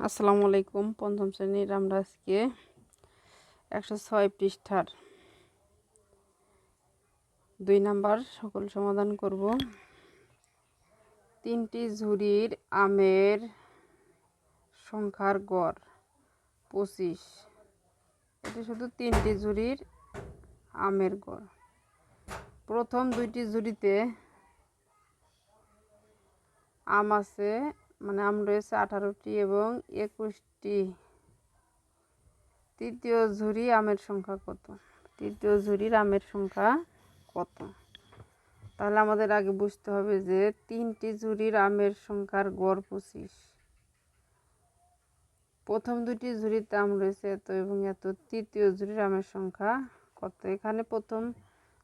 আসসালামু আলাইকুম। পঞ্চম শ্রেণীর আমরা আজকে 106 পৃষ্ঠার 2 নাম্বার সকল সমাধান করব। 3টি ঝুড়ির আমের সংখ্যার গড় 25। এটা শুধু 3টি ঝুড়ির আমের গড়। প্রথম 2টি ঝুড়িতে আম আছে, মানে আম রয়েছে 18টি এবং 21টি। তৃতীয় ঝুড়ি আমের সংখ্যা কত? তৃতীয় ঝুড়ির আমের সংখ্যা কত? তাহলে আমাদের আগে বুঝতে হবে যে 3টি ঝুড়ির আমের সংখ্যার গড় 25। প্রথম 2টি ঝুড়িতে আম রয়েছে এত এবং এত। তৃতীয় ঝুড়ির আমের সংখ্যা কত? এখানে প্রথম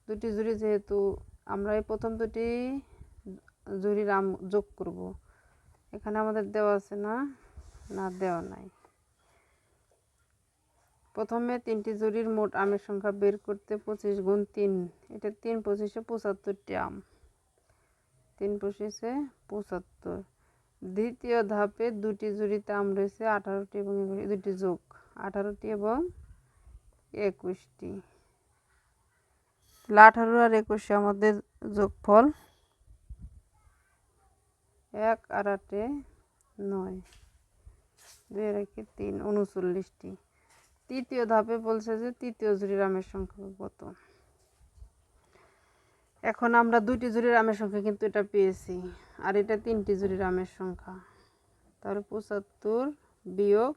2টি ঝুড়ি, যেহেতু আমরা এই প্রথম 2টি ঝুড়ির আম যোগ করব, এখানে আমাদের দেওয়া আছে না? না, দেওয়া নাই। প্রথমে 3টি ঝুড়ির মোট আমের সংখ্যা বের করতে 25 গুণ 3, এটা 3 25 75টি আম। 3 25 75। দ্বিতীয় ধাপে 2টি ঝুড়িতে আম রয়েছে 18টি এবং 2টি যোগ 18টি এবং 21টি। 18 আর 21 আমাদের যোগফল 1 আর 8 9, 2 আর 1 3, 39টি। তৃতীয় ধাপে বলছে যে তৃতীয় ঝুড়ির আমের সংখ্যা কত। এখন আমরা 2টি ঝুড়ির আমের সংখ্যা কিন্তু এটা পেয়েছি, আর এটা 3টি ঝুড়ির আমের সংখ্যা। তাহলে 75 বিয়োগ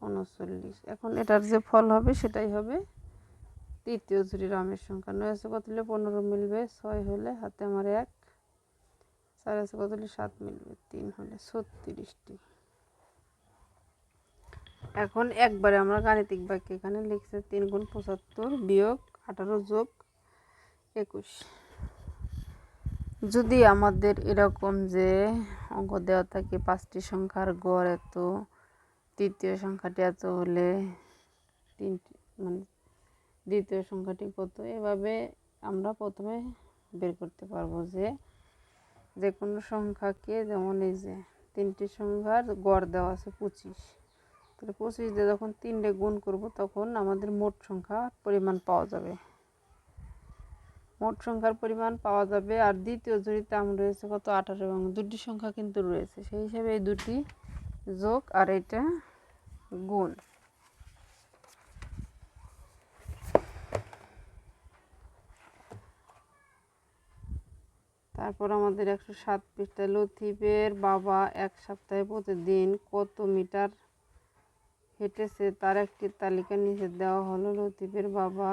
39। এখন এটার যে ফল হবে সেটাই হবে তৃতীয় ঝুড়ির আমের সংখ্যা। 9 আছে কত হলে 15 মিলবে, 6 হলে হাতে আমার 1, 4 আছে কত হলে 7 মিলবে, 3 হলে 36টি। এখন একবারে আমরা গাণিতিক বাক্যে এখানে লিখছে 3 গুণ 75 বিয়োগ 18 যোগ 21। যদি আমাদের এরকম যে অঙ্ক দেওয়া থাকে 5টি সংখ্যার গড় এত, তৃতীয় সংখ্যাটি এত হলে মানে দ্বিতীয় সংখ্যাটি কত, এভাবে আমরা প্রথমে বের করতে পারবো যে কোনো সংখ্যাকে, যেমন এই যে 3টি সংখ্যার গড় দেওয়া আছে 25, তাহলে 25 দিয়ে যখন 3 গুণ করব তখন আমাদের মোট সংখ্যার পরিমাণ পাওয়া যাবে। মোট সংখ্যার পরিমাণ পাওয়া যাবে। আর দ্বিতীয় ঝুড়িতে আম রয়েছে কত 18 এবং 2টি সংখ্যা কিন্তু রয়েছে, সেই হিসাবে এই 2টি যোগ আর এটা গুণ। তারপর আমাদের 107 পৃষ্ঠায় লতিফের বাবা এক সপ্তাহে প্রতিদিন কত মিটার হেঁটেছে তার একটি তালিকা নিচে দেওয়া হলো। লতিফের বাবা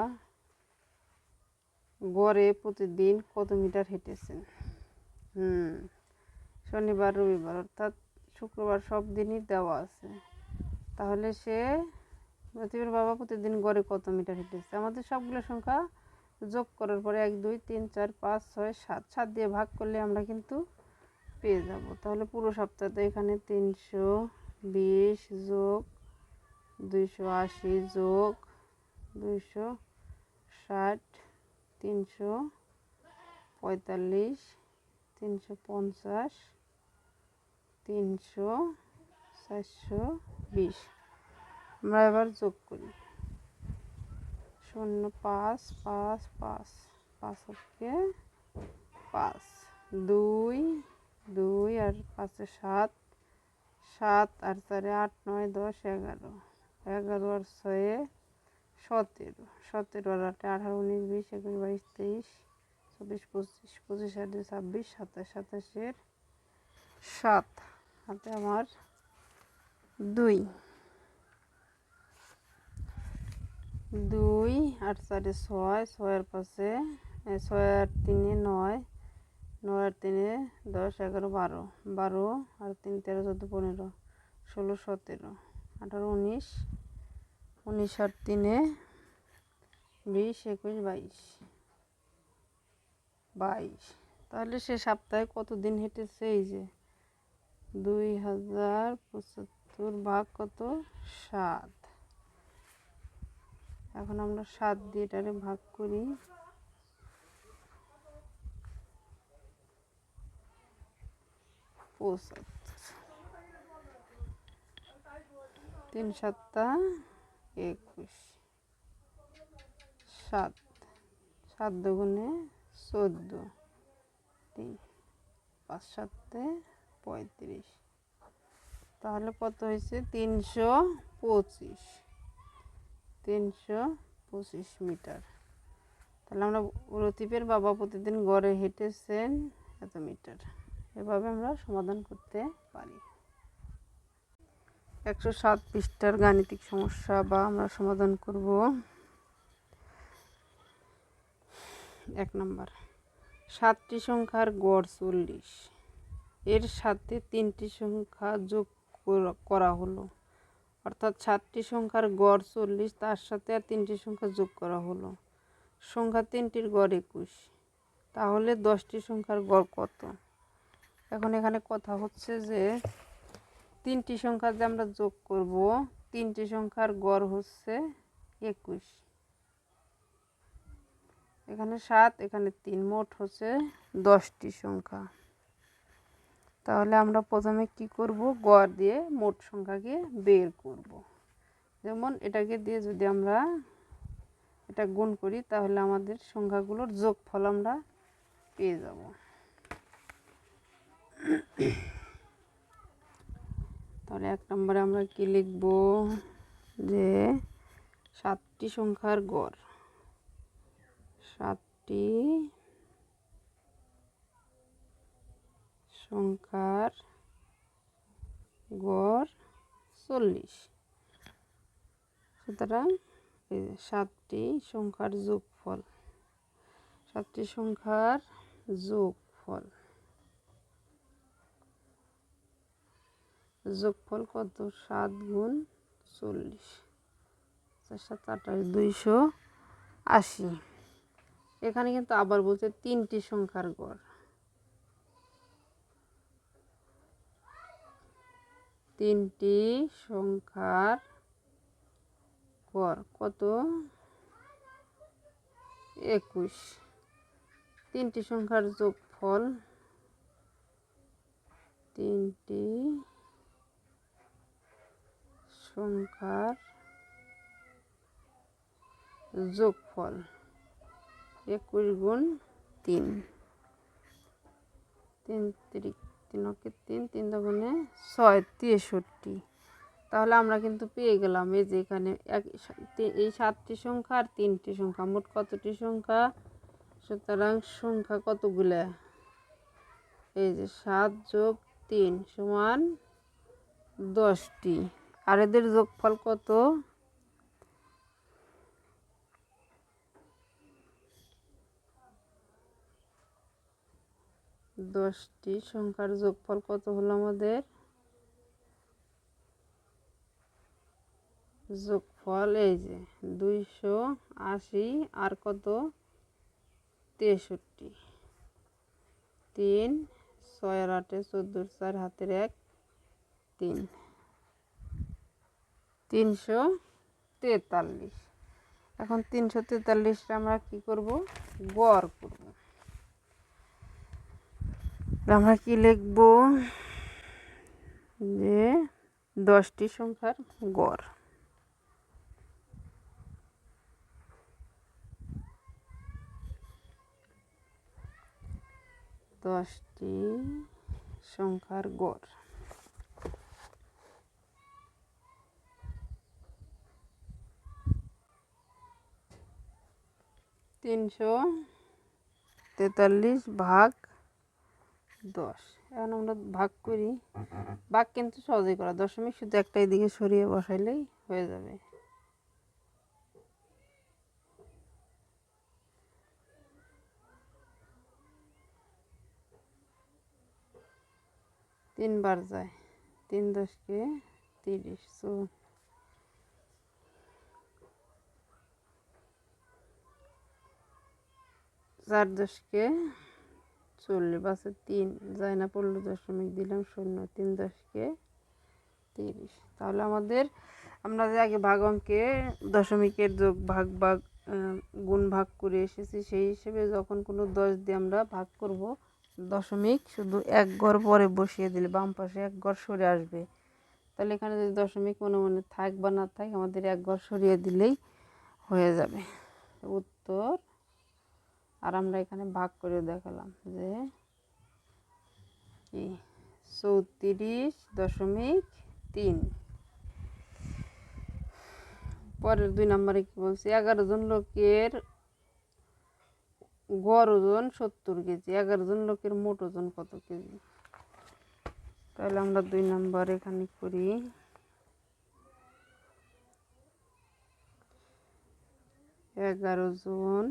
গড়ে প্রতিদিন কত মিটার হেঁটেছেন? শনিবার রবিবার অর্থাৎ শুক্রবার সব দিনই দেওয়া আছে। তাহলে লতিফের বাবা প্রতিদিন গড়ে কত মিটার হেঁটেছে? আমাদের সবগুলো সংখ্যা যোগ করার পরে 1 2 3 4 5 6 7 7 দিয়ে ভাগ করলে আমরা কিন্তু পেয়ে যাব। তাহলে পুরো সপ্তাহে এখানে 320 যোগ 280 যোগ 260, 345, 350, 300, 420। আমরা এবার যোগ করি। 0 5 5 5 5 হচ্ছে 5, 2 2 আর 5 7, 7 আর 4 8 9 10 11, 11 আর 6 17, 17 আর 8 18 19 20 21 22 23 24 25 25 আর 2 26 27 27 এর 7, হাতে আমার 2 2 আর 4 6, 6 আর 5 6 আর 3 9, 9 আর 3 10 11 12, 12 আর 3 13 14 15 16 17 18 19 19 আর 3 20 21 22 22। তাহলে সে সপ্তাহে কত দিন হেঁটেছে? এই যে 2075 ভাগ কত 7। এখন আমরা 7 দিয়ে এটারে ভাগ করি। 75 তিন সাতটা 21, 7, 7 দুগুণে 14, 3, 5 সাতে 35। তাহলে কত হয়েছে? 325 মিটার। তাহলে আমরা লতিফের বাবা প্রতিদিন গড়ে হেঁটেছেন এত মিটার। এভাবে আমরা সমাধান করতে পারি। 107 পৃষ্ঠার গাণিতিক সমস্যা বা আমরা সমাধান করব। 1 নম্বর, 7টি সংখ্যার গড় 40, এর সাথে 3টি সংখ্যা যোগ করা হলো। অর্থাৎ 7টি সংখ্যার গড় 40, তার সাথে আর 3টি সংখ্যা যোগ করা হলো। সংখ্যা 3টির গড় 21, তাহলে 10টি সংখ্যার গড় কত? এখন এখানে কথা হচ্ছে যে 3টি সংখ্যা যে আমরা যোগ করব, 3টি সংখ্যার গড় হচ্ছে 21। এখানে 7, এখানে 3, মোট হচ্ছে 10টি সংখ্যা। তাহলে আমরা প্রথমে কি করব? গড় দিয়ে মোট সংখ্যাকে বের করব। যেমন এটাকে দিয়ে যদি আমরা এটা গুণ করি, তাহলে আমাদের সংখ্যাগুলোর যোগফল আমরা পেয়ে যাব। তাহলে 1 নম্বরে আমরা কি লিখব? যে 7টি সংখ্যার গড়, 7টি সংখ্যার গড় 40। সুতরাং 7টি সংখ্যার যোগফল, 7টি সংখ্যার যোগফল কত? 7 গুণ 40, 4 7 28, 280। এখানে কিন্তু আবার বলছে 3টি সংখ্যার গড়, 3টি সংখ্যার গড় কত? 21। 3টি সংখ্যার যোগফল, 3টি সংখ্যার যোগফল 21 গুণ 3, 3 3 3 দুগুণে 6, 63। তাহলে আমরা কিন্তু পেয়ে গেলাম এই যে এখানে এই 7টি সংখ্যা আর 3টি সংখ্যা, মোট কতটি সংখ্যা? সুতরাং সংখ্যা কতগুলো? এই যে 7 যোগ 3 সমান 10টি। আর এদের যোগফল কত? 10টি সংখ্যার যোগফল কত হলো আমাদের? যোগফল এই যে 280 আর কত? 63। 3, 6 আর 8, 14, 4 হাতের 1, 3, 343। এখন 343টা আমরা কি করব? গড় করব। আমরা কি লিখব? যে 10টি সংখ্যার গড়, 10টি সংখ্যার গড়। 343 ভাগ 10। এখন আমরা ভাগ করি। ভাগ কিন্তু সহজেই করা, দশমিক শুধু একটাই দিকে সরিয়ে বসাইলেই হয়ে যাবে। 3 বার যায়, 3 10কে 30, 4 10কে 40, বাসে 3 যায় না, পড়লো দশমিক দিলাম 0, 3 10কে 30। তাহলে আমাদের আমরা যে আগে ভাগ অঙ্কে দশমিকের যোগ ভাগ গুণ ভাগ করে এসেছি, সেই হিসেবে যখন কোনো 10 দিয়ে আমরা ভাগ করব, দশমিক শুধু 1 ঘর পরে বসিয়ে দিলে বাম পাশে 1 ঘর সরে আসবে। তাহলে এখানে যদি দশমিক মনে মনে থাক বা না থাক আমাদের এক ঘর সরিয়ে দিলেই হয়ে যাবে উত্তর। আর আমরা এখানে ভাগ করে দেখালাম যে কি 34.3। পরের 2 নম্বরে কি বলছে, 11 জন লোকের গড় ওজন 70 কেজি, 11 জন লোকের মোট ওজন কত কেজি? তাহলে আমরা 2 নম্বর এখানে করি। 11 জন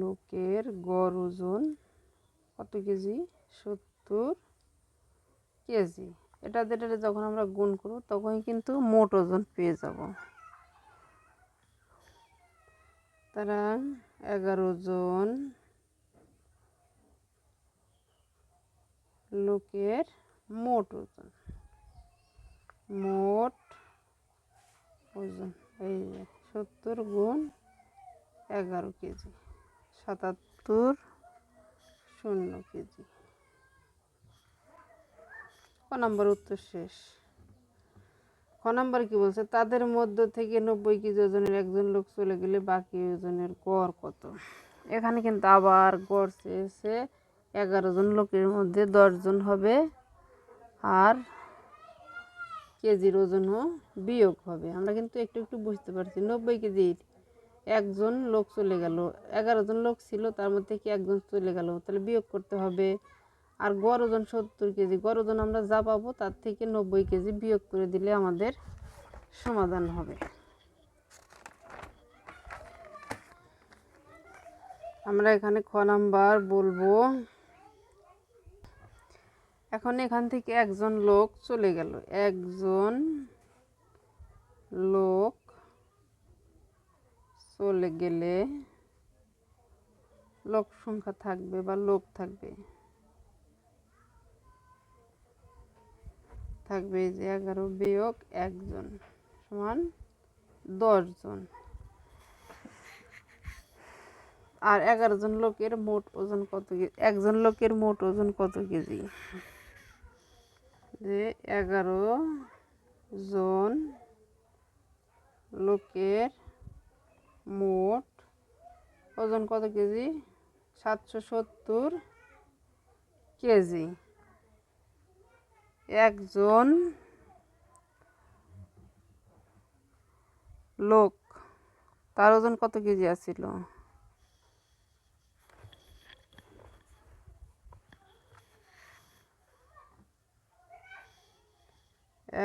লোকের গড় ওজন কত কেজি? 70 কেজি। এটা যখন আমরা গুণ করব তখনই কিন্তু মোট ওজন পেয়ে যাব। তারা 11 জন লোকের মোট ওজন, মোট ওজন এই 70 গুণ 11 কেজি, 77 কেজি। ক নম্বর উত্তর শেষ। ক নম্বর কি বলছে, তাদের মধ্য থেকে 90 কেজি ওজনের একজন লোক চলে গেলে বাকি ওজনের গড় কত? এখানে কিন্তু আবার গড় চেয়েছে। 11 জন লোকের মধ্যে 10 জন হবে আর কেজির ওজনও বিয়োগ হবে। আমরা কিন্তু একটু একটু বুঝতে পারছি 90 কেজির একজন লোক চলে গেল, 11 জন লোক ছিল তার মধ্যে কি একজন চলে গেল, তাহলে বিয়োগ করতে হবে। আর গড় ওজন 70 কেজি, গড় ওজন আমরা যা পাবো তার থেকে 90 কেজি বিয়োগ করে দিলে আমাদের সমাধান হবে। আমরা এখানে খ নাম্বার বলবো। এখন এখান থেকে একজন লোক চলে গেল, একজন লোক চলে গেলে লোক সংখ্যা থাকবে বা লোক থাকবে এই যে 11 বিয়োগ 1 সমান 10 জন। আর 11 জন লোকের মোট ওজন কত কেজি? একজন লোকের মোট ওজন কত কেজি? যে 11 জন লোকের মোট ওজন কত কেজি? 770 কেজি। একজন লোক তার ওজন কত কেজি আছিল?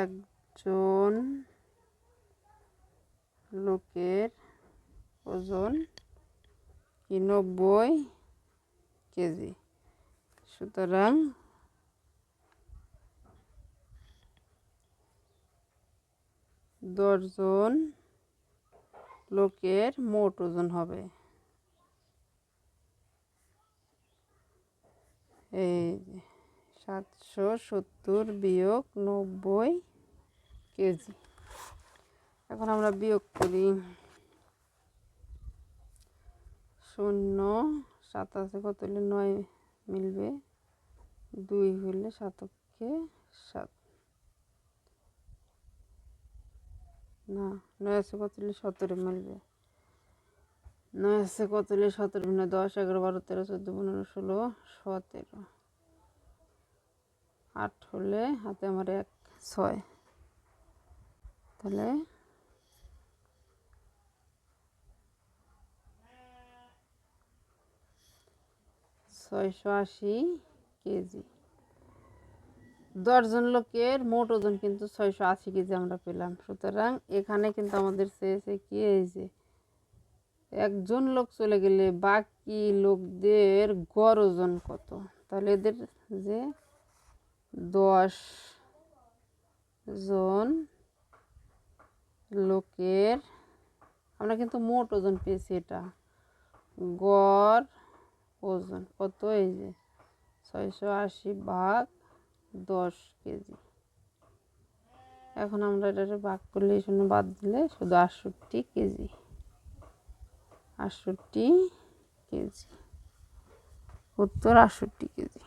একজন লোকের ওজন কি 90 কেজি। সুতরাং 10 জন লোকের মোট ওজন হবে এই 770 বিয়োগ 90 কেজি। এখন আমরা বিয়োগ করি। 0 7 আছে কত হলে 9 মিলবে, 2 হলে 7কে 7 না, 9 আছে কত হলে 17 মিলবে, 9 আছে কত হলে 17 মানে 10 11 12 13 14 15 16 17, 8 হলে হাতে আমার 1 6, তাহলে 680 কেজি। 10 জন লোকের মোট ওজন কিন্তু 680 কেজি আমরা পেলাম। সুতরাং এখানে কিন্তু আমাদের চেয়েছে কি, এই যে একজন লোক চলে গেলে বাকি লোকদের গড় ওজন কত? তাহলে এদের যে 10 জন লোকের আমরা কিন্তু মোট ওজন পেয়েছি, এটা গড় ওজন কত? এই যে 680 ভাগ 10 কেজি। এখন আমরা এটা ভাগ করলে শূন্য বাদ দিলে শুধু 68 কেজি, 68 কেজি। উত্তর 68 কেজি।